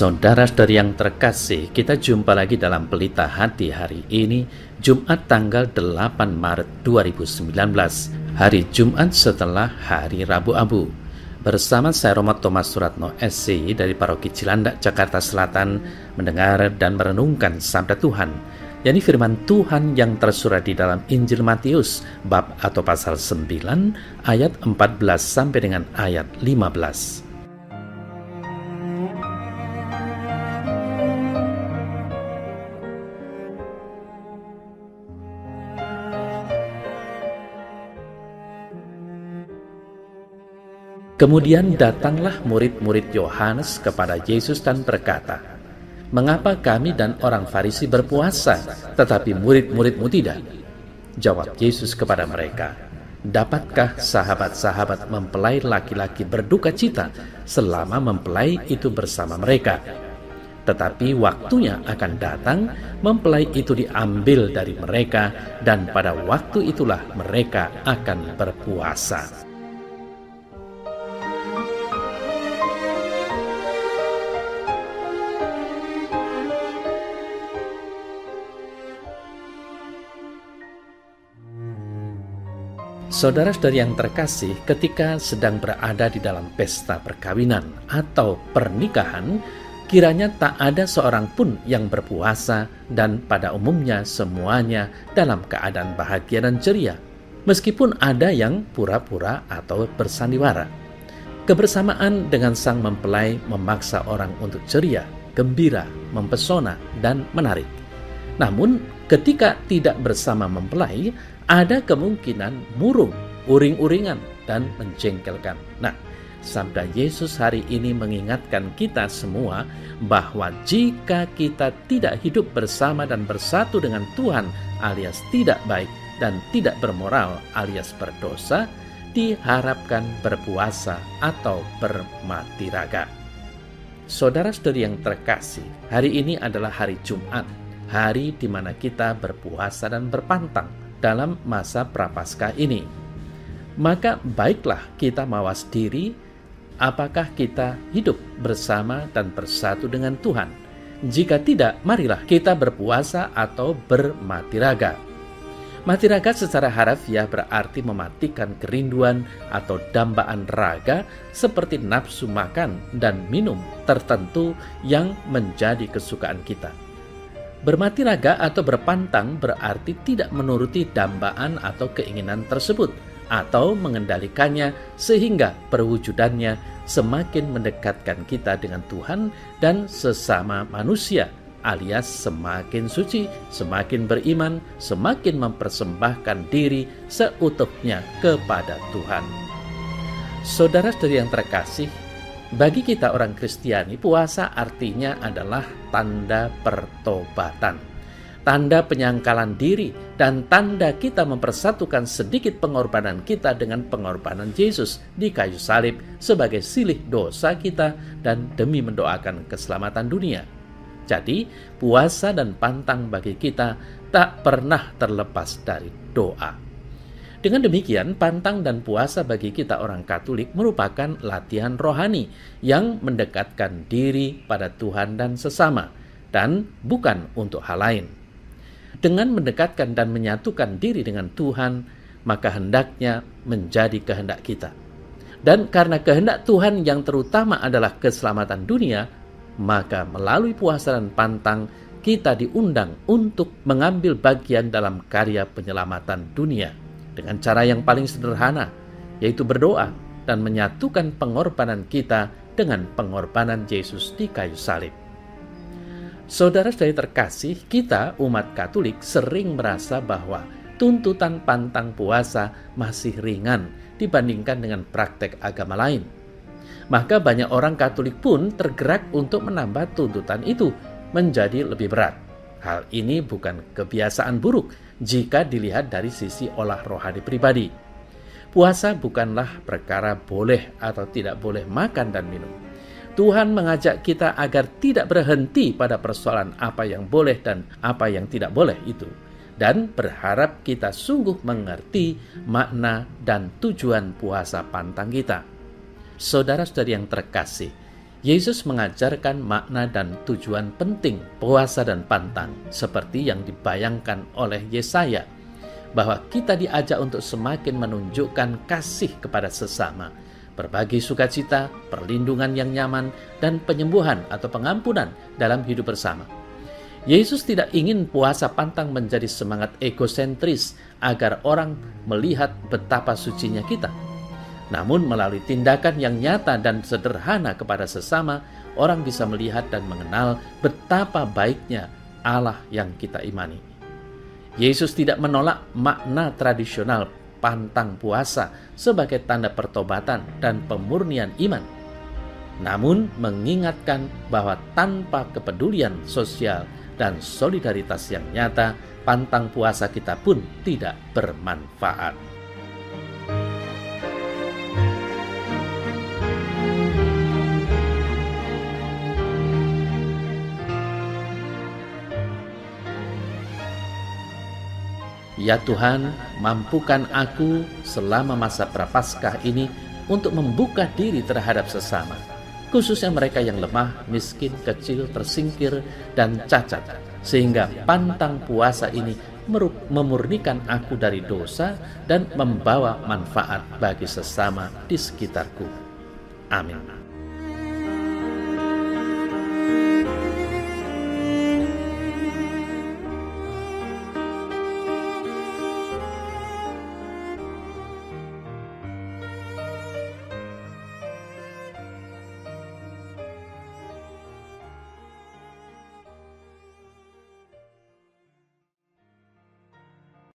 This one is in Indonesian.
Saudara-saudari yang terkasih, kita jumpa lagi dalam Pelita Hati hari ini, Jumat tanggal 8 Maret 2019, hari Jumat setelah hari Rabu Abu. Bersama saya Romo Thomas Suratno SC dari Paroki Cilandak, Jakarta Selatan, mendengar dan merenungkan Sabda Tuhan, yakni firman Tuhan yang tersurat di dalam Injil Matius, bab atau pasal 9, ayat 14 sampai dengan ayat 15. Kemudian datanglah murid-murid Yohanes kepada Yesus dan berkata, "Mengapa kami dan orang Farisi berpuasa, tetapi murid-muridmu tidak?" Jawab Yesus kepada mereka, "Dapatkah sahabat-sahabat mempelai laki-laki berduka cita selama mempelai itu bersama mereka? Tetapi waktunya akan datang, mempelai itu diambil dari mereka, dan pada waktu itulah mereka akan berpuasa." Saudara-saudari yang terkasih, ketika sedang berada di dalam pesta perkawinan atau pernikahan, kiranya tak ada seorang pun yang berpuasa, dan pada umumnya semuanya dalam keadaan bahagia dan ceria, meskipun ada yang pura-pura atau bersandiwara. Kebersamaan dengan sang mempelai memaksa orang untuk ceria, gembira, mempesona, dan menarik. Namun, ketika tidak bersama mempelai, ada kemungkinan murung, uring-uringan, dan menjengkelkan. Nah, sabda Yesus hari ini mengingatkan kita semua bahwa jika kita tidak hidup bersama dan bersatu dengan Tuhan alias tidak baik dan tidak bermoral alias berdosa, diharapkan berpuasa atau bermati raga. Saudara-saudari yang terkasih, hari ini adalah hari Jumat, hari di mana kita berpuasa dan berpantang dalam masa Prapaskah ini. Maka baiklah kita mawas diri, apakah kita hidup bersama dan bersatu dengan Tuhan. Jika tidak, marilah kita berpuasa atau bermati raga. Mati raga secara harfiah berarti mematikan kerinduan atau dambaan raga seperti nafsu makan dan minum tertentu yang menjadi kesukaan kita. Bermati raga atau berpantang berarti tidak menuruti dambaan atau keinginan tersebut atau mengendalikannya sehingga perwujudannya semakin mendekatkan kita dengan Tuhan dan sesama manusia, alias semakin suci, semakin beriman, semakin mempersembahkan diri seutuhnya kepada Tuhan. Saudara-saudari yang terkasih, bagi kita orang Kristiani, puasa artinya adalah tanda pertobatan, tanda penyangkalan diri, dan tanda kita mempersatukan sedikit pengorbanan kita dengan pengorbanan Yesus di kayu salib sebagai silih dosa kita dan demi mendoakan keselamatan dunia. Jadi, puasa dan pantang bagi kita tak pernah terlepas dari doa. Dengan demikian, pantang dan puasa bagi kita orang Katolik merupakan latihan rohani yang mendekatkan diri pada Tuhan dan sesama, dan bukan untuk hal lain. Dengan mendekatkan dan menyatukan diri dengan Tuhan, maka hendaknya menjadi kehendak kita. Dan karena kehendak Tuhan yang terutama adalah keselamatan dunia, maka melalui puasa dan pantang, kita diundang untuk mengambil bagian dalam karya penyelamatan dunia dengan cara yang paling sederhana, yaitu berdoa dan menyatukan pengorbanan kita dengan pengorbanan Yesus di kayu salib. Saudara-saudari terkasih, kita umat Katolik sering merasa bahwa tuntutan pantang puasa masih ringan dibandingkan dengan praktek agama lain. Maka banyak orang Katolik pun tergerak untuk menambah tuntutan itu menjadi lebih berat. Hal ini bukan kebiasaan buruk jika dilihat dari sisi olah rohani pribadi. Puasa bukanlah perkara boleh atau tidak boleh makan dan minum. Tuhan mengajak kita agar tidak berhenti pada persoalan apa yang boleh dan apa yang tidak boleh itu, dan berharap kita sungguh mengerti makna dan tujuan puasa pantang kita. Saudara-saudari yang terkasih, Yesus mengajarkan makna dan tujuan penting puasa dan pantang, seperti yang dibayangkan oleh Yesaya, bahwa kita diajak untuk semakin menunjukkan kasih kepada sesama, berbagi sukacita, perlindungan yang nyaman, dan penyembuhan atau pengampunan dalam hidup bersama. Yesus tidak ingin puasa pantang menjadi semangat egosentris agar orang melihat betapa sucinya kita. Namun melalui tindakan yang nyata dan sederhana kepada sesama, orang bisa melihat dan mengenal betapa baiknya Allah yang kita imani. Yesus tidak menolak makna tradisional pantang puasa sebagai tanda pertobatan dan pemurnian iman. Namun mengingatkan bahwa tanpa kepedulian sosial dan solidaritas yang nyata, pantang puasa kita pun tidak bermanfaat. Ya Tuhan, mampukan aku selama masa Prapaskah ini untuk membuka diri terhadap sesama, khususnya mereka yang lemah, miskin, kecil, tersingkir, dan cacat, sehingga pantang puasa ini memurnikan aku dari dosa dan membawa manfaat bagi sesama di sekitarku. Amin.